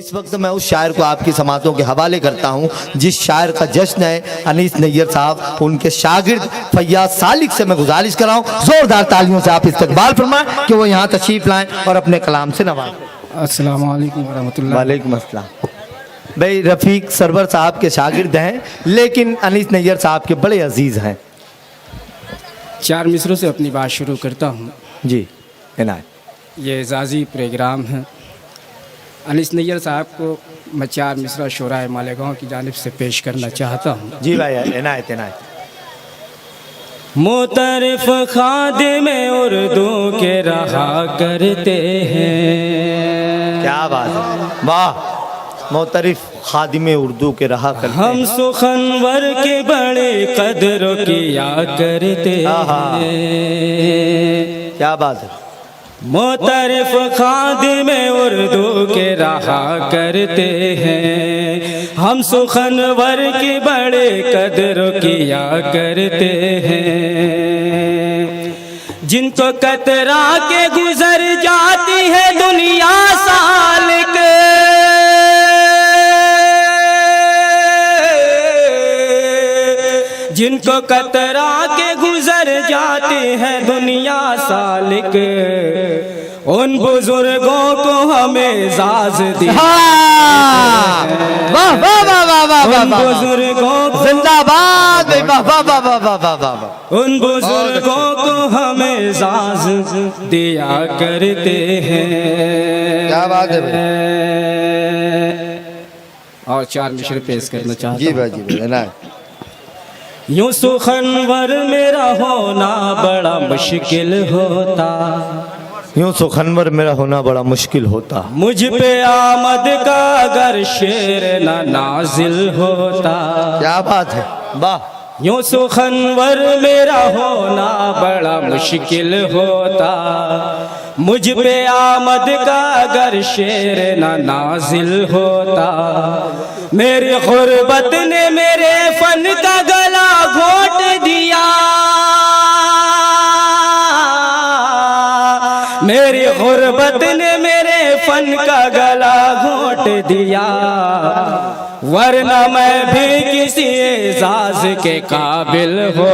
इस वक्त मैं उस शायर को आपकी समातों के हवाले करता हूँ जिस शायर का जश्न है अनीस नैयर साहब। उनके शागिर्द फैयाज सालिक से मैं गुजारिश कर रहा हूँ जोरदार तालियों से आप इस्तकबाल फरमाएं कि वो यहाँ तशरीफ लाएं और अपने कलाम से नवाजें। अस्सलाम वालेकुम वरहमतुल्लाह। वालेकुम अस्सलाम। भाई रफ़ीक सरवर साहब के शागिर्द हैं लेकिन अनीस नैयर साहब के बड़े अजीज़ हैं। 4 मिसरों से अपनी बात शुरू करता हूँ। जी इनायत। ये एजाज़ी प्रोग्राम है। अनीस नैयर साहब को मैं 4 मिसरा शोराए मालेगांव की जानिब से पेश करना चाहता हूँ। जी भाई इनायत इनायत। मोतरफ खादिम उर्दू के रहा करते हैं। क्या बात है, वाह। मोतरफ खादिम उर्दू के रहा करते हैं। हम सुखनवर के बड़े कदर किया करते हैं। क्या बात है। मोतरफ खादिम उर्दू के रहा करते हैं। हम सुखनवर के बड़े कदर किया करते हैं। जिनको कतरा के गुजर जाती है दुनिया सालिक, जिनको कतरा के गुजर जाते हैं दुनिया सालिक, उन बुजुर्गों को हमें जाज दी। वाह वाह वाह वाह वाह उन बुजुर्गों को जिंदाबाद। वाह वाह वाह वाह वाह वाह वाह। उन बुजुर्गों को हमें जाज दिया करते हैं। क्या बात है और 4 मिसरे पेश करना चाहता जी हूँ। भाई जी भाई। यूं सुखनवर मेरा होना बड़ा मुश्किल होता, यूं सुखनवर मेरा होना बड़ा मुश्किल होता। मुझ पे आमद का अगर शेर न नाजिल होता। क्या बात है, वाह। यूं सुखनवर मेरा होना बड़ा मुश्किल होता, मुझ पे आमद का अगर शेर न नाजिल होता। मेरी गुर्बत ने मेरे फन का गला घोट दिया, मेरी गुर्बत ने मेरे फन का गला घोट दिया। वरना मैं भी किसी एजाज के काबिल हो,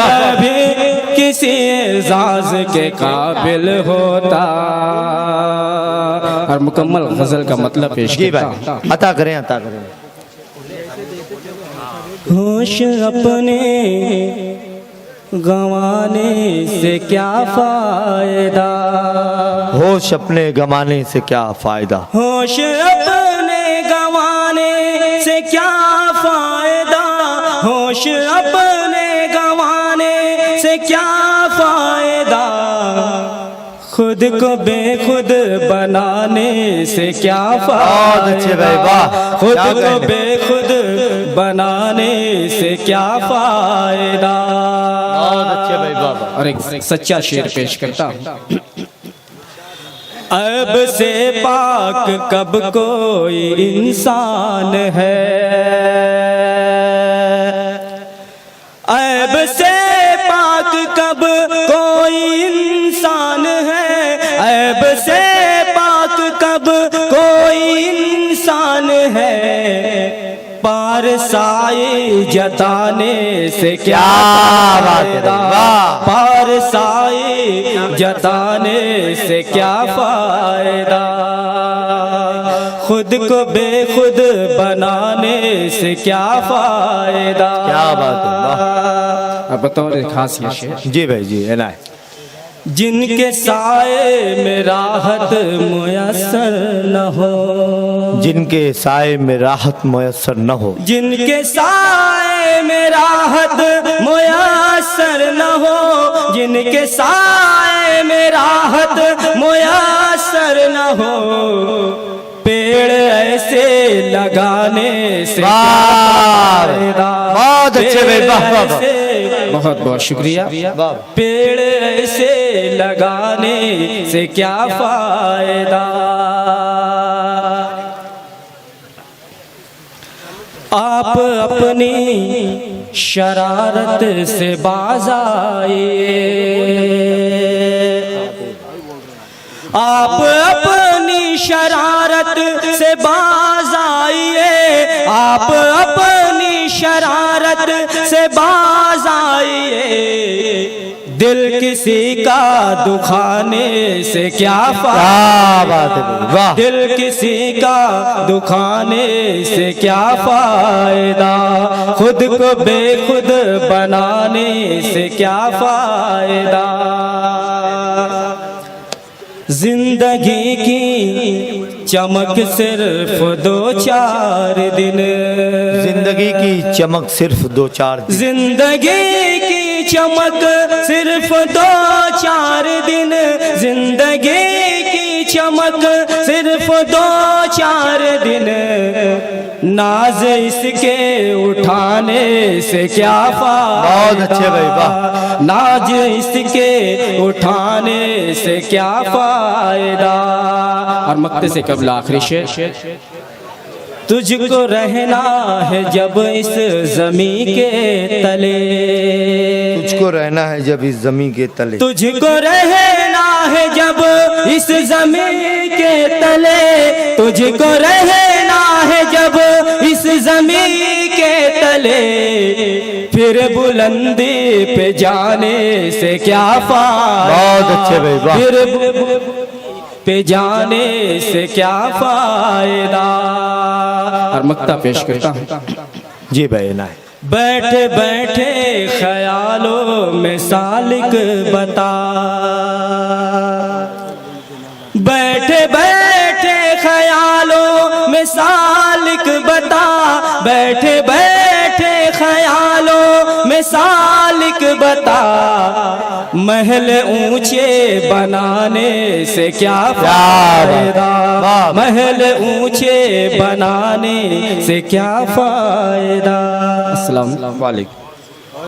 मैं भी किसी एजाज के काबिल होता। और मुकम्मल गजल का मतलब पेश करता हूं। अता करें अता करें। होश अपने गंवाने से क्या फायदा, होश अपने गंवाने से क्या फायदा। होश अपने गंवाने से क्या फायदा, होश अपने गंवाने से क्या फायदा। खुद को बेखुद बनाने से क्या फायदा, खुद को बेखुद बनाने से क्या फायदा। और एक सच्चा शेर पेश करता हूँ। अब से पाक कब कोई इंसान है, अब से पाक कब कोई इंसान है, अब से पाक कब कोई इंसान है। पार साए जताने से क्या फायदा, पार साए जताने से क्या फायदा। खुद को बेखुद बनाने से क्या फायदा। क्या बात है, अब बतौर खास ये शेर। जी भाई जी इनायत। जिनके साए में राहत मुयस्सर न हो, जिनके साए में राहत मुयस्सर न हो, जिनके साए में राहत मुयस्सर न हो, जिनके साए में राहत मुयस्सर न हो। पेड़ ऐसे लगाने से बहुत अच्छे भाई, बहुत बहुत शुक्रिया। पेड़ ऐसे लगाने से क्या फायदा। आप अपनी शरारत से बाज आइए, आप अपनी शरारत से बाज आइए, आप अपनी शरारत से बाज आइए। दिल किसी का दुखाने से क्या बात है, वाह। दिल किसी का दुखाने से क्या फायदा, खुद को बेखुद बनाने से क्या फायदा। जिंदगी की चमक सिर्फ 2-4 दिन, जिंदगी की चमक सिर्फ 2-4 दिन, जिंदगी की चमक सिर्फ 2-4 दिन, जिंदगी की चमक सिर्फ 2-4 दिन। नाज इसके उठाने से क्या फायदा, बहुत अच्छे भाई, वाह। नाज इसके उठाने से क्या फायदा। और मक्ते से कबल आखिरी शेर। तुझको रहना है जब इस जमी के तले, तुझको रहना है जब इस जमी के तले, तुझको रहना है जब इस जमी के तले, तुझको रहना है जब इस जमी के तले। फिर बुलंदी पे जाने से क्या फायदा, बहुत अच्छे भाई, वाह। फिर पे जाने से क्या फायदा। और मक्ता पेश करता हूँ जी भाई ना। बैठे बैठे ख्यालों में सालिक बता, बैठे बैठे ख्यालों में सालिक बता, बैठे बैठे ख्यालों में सालिक बता। महल ऊंचे बनाने से क्या फायदा, महल ऊंचे बनाने से क्या फायदा। अस्सलाम वालेकुम।